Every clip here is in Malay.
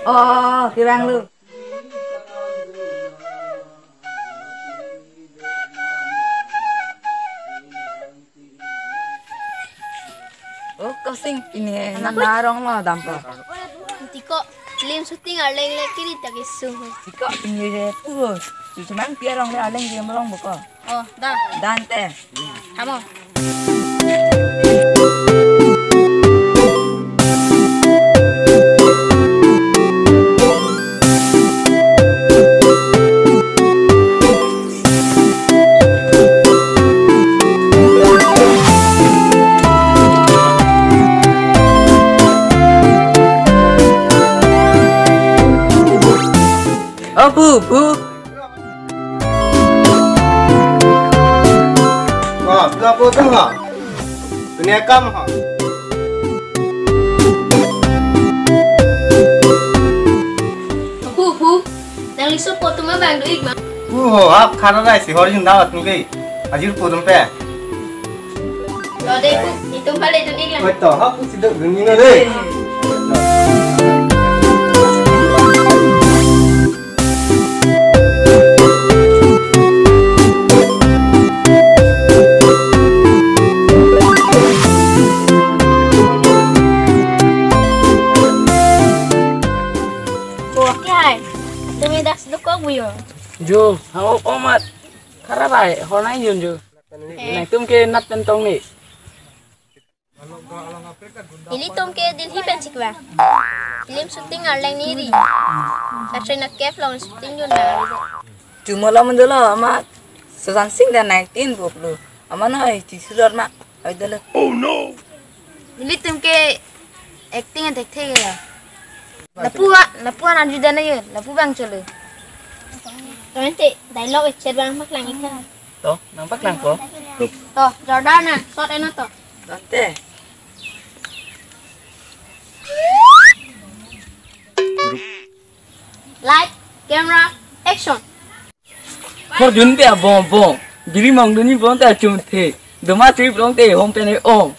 Oh, kirang lu. Oh, kasing ini nandarong lo dampo. Tiko lim syuting aleng le kiri tak isu. Tiko ini je puh. Cuma piarong le aleng dia melong buka. Oh, dah. Dante. Kamu. Oh, bu. Wah, sudah potong ha? Dunia kam ha? Bu, nang liso potong mah bang duit bang. Hap khana rai si horin dawat nugi. Ajir potong pe. Lo deh bu, itu balik itu iklan. Koi to hap sido dunia deh. Tumi dah seduk kau buyo. Jo, hao omat. Karabai, honai yun jo. Nang tum ke nat tentong ni. Ili tum ke dilhi pencikwa. Ilim syuting aleng niri. Kasih nak kef long syuting yun na. Cuma lo mendelo amat. Sesansing dan naik tin lu. Aman hai ti sudar mak. Ai dalo. Oh no. Ili tum ke acting and take ya. Lapu nanti dana ya, lapu bang culu. Nanti dialog chat bang mak lang ikan. Toh, nampak lang ko. Toh, Jordana, shot eno toh. Dante. Light, camera, action. Kor jun pe bong. Biri mang duni bong ta chum the. Doma trip long te hom pe ne om.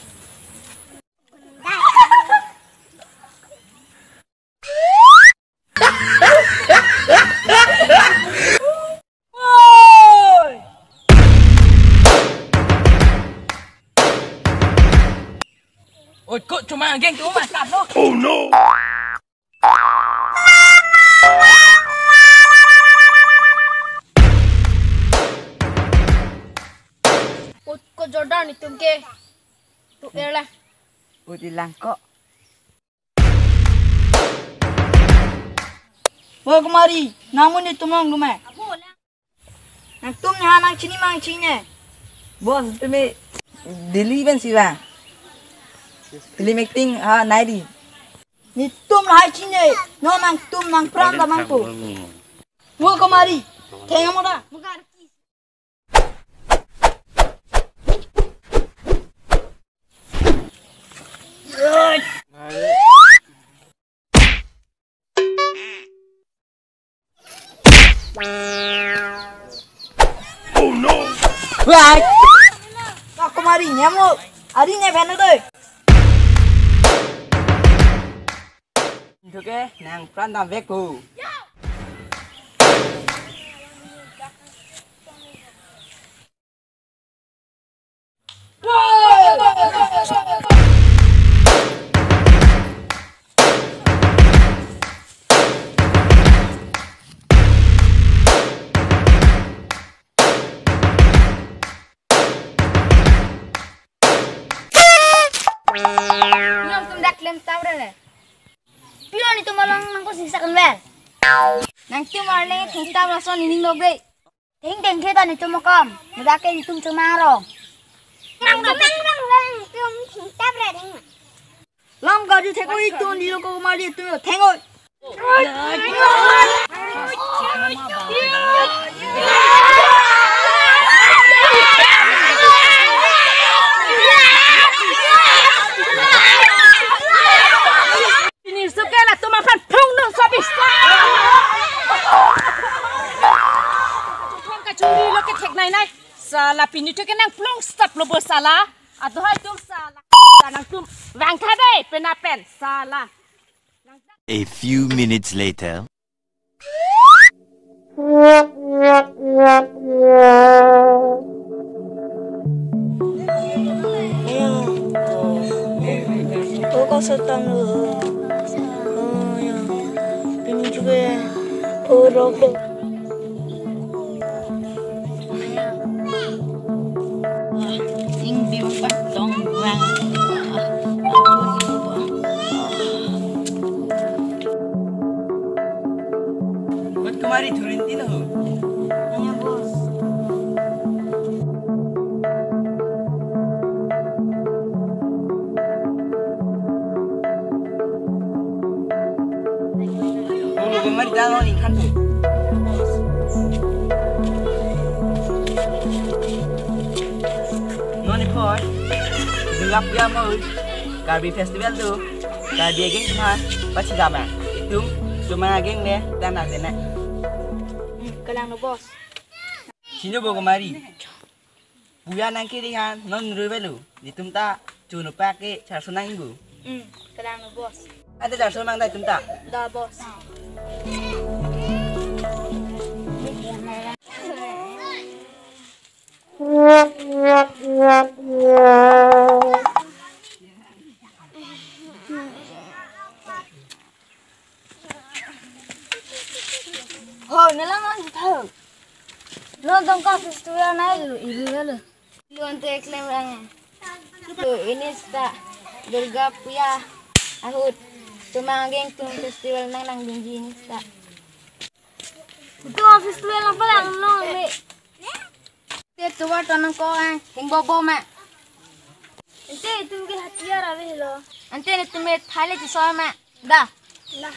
Ôi, kok cuma geng tu mas kat lo. Oh no. Ko Jordan itu ke. Tu lah. Udah langkok. Wah kemari, namun ni tumang rumah. Nang tum ni hanang cini mang cini. Bos, tumi Delhi ben siwa. Film acting ha nairi. Ni tum hai cini, no nang tum nang pram da mangku. Wah kemari, tengok mana? Oh no. Wah, kau kemari nyamuk. Hari ni benar tu. Itu ke nang pranda beku. Belum tum dak lem tawre le. Pilo ni tum malang nang ko sisa kan wel. Nang tum marle thing ta rason ni log dei. Thing deng the ta ni tum makam. Muda ke ni tum chumaro. Nang tum thing ta bre ding. Lam gaji theko itu ni lo kau kemari tu tengok. Ini suka lah tu makan pung dong sabis. Tuan kacuri lo ke tek nai nai. Salah pini tu kenang plong stop lo bersalah. Atau hai tu salah. Nang tu wang kadai penapen salah. A few minutes later. Tôi có sợ tăng nữa. Ini juga rokok. Ini bimpa dong bang. Buat kemari turin tino. Hanya bos. Kalau kemari jangan ikan tuh. Noni pun, dengar dia mau Karbi Festival tuh, tadi geng cuma pasti sama. Itu cuma geng deh dan ada nak. Kalang no bos. Sini bawa kemari. Buya nangki dengan non rubelu. Di tempat cuma pakai cara senang ibu. Kalang no bos. Ada cara senang dah tempat. Da bos. Hồi nữa lắm anh thử. Lo dong ka festival na ilu. Lu ante claim lang. Ini sta Durga Puja Ahud. Tumangeng tung festival nang dinggi ni sta. Itu festival apa lang nong ni. Te tuwa tanang ko ang hingbobo ma. Ante itu ke hatiar ave lo. Ante ne tume thale ci so ma. Da. La.